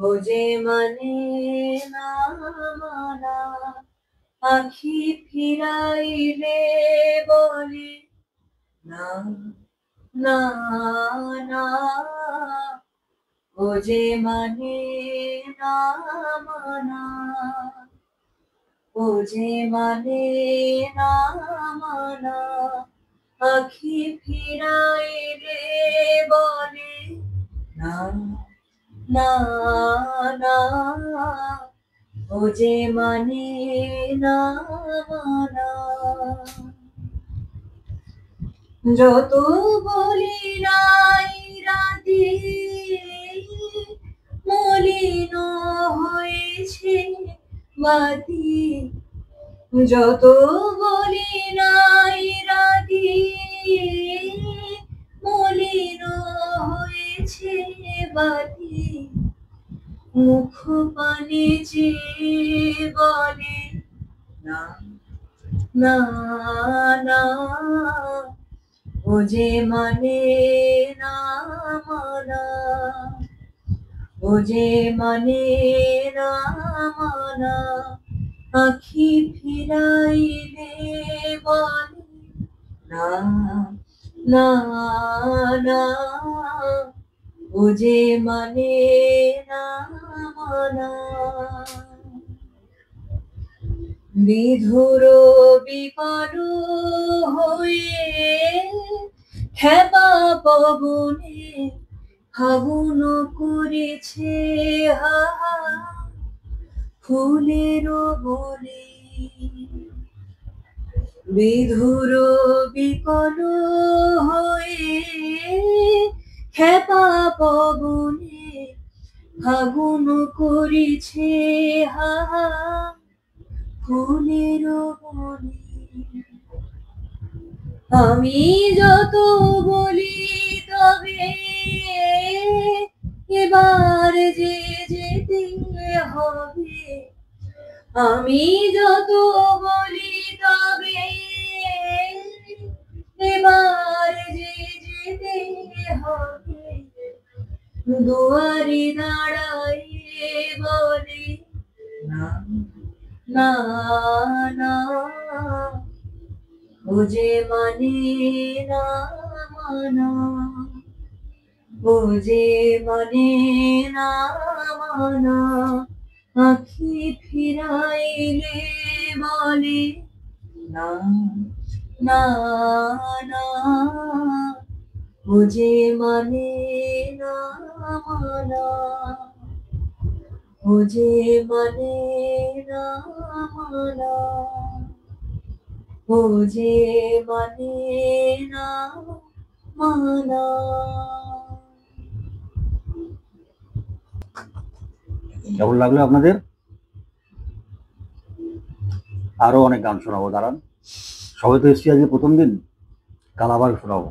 খোঁজে মানে না মানা, আখি ফিরাইলে বলে না না না, খোঁজে মানে না মানা, খোঁজে মানে না মানা, আখি ফিরাইলে বলে না না না, খোঁজে মানে না মানা। যত বলি নাই রাতে মলিন হয়েছে বাতি, যত বলি নাই রাতে মলিন হয়েছে বাতি, মুখ পানে চেয়ে বলে না না না, খোঁজে মানে না মানা, খোঁজে মানে না মানা, আখি ফিরাইলে বলে না না না, খোঁজে মানে না মানা। বিধুর বিকল হয়ে খেপা পবনে ফাগুন করেছে হাহা ফুলের বনে, বিধুর বিকল হয়ে খেপা পবনে ফাগুন করেছে হাহা ফুলের বনে। আমি যত বলি তবে এবার যে যেতে হবে, আমি যত বলি তবে এবার যে যেতে হবে, দুয়ারে দাঁড়াইয়ে বলে না না না, খোঁজে মানে না মানা, খোঁজে মানে না মানা, আখি ফিরাইলে বলে না না না, খোঁজে মানে না মানা, খোঁজে মানে না মানা, খোঁজে মানে না মানা। কেমন লাগলো আপনাদের? আরো অনেক গান শোনাবো, দাঁড়ান। সবাই তো এসছি আজকে প্রথম দিন, কাল আবার শোনাবো।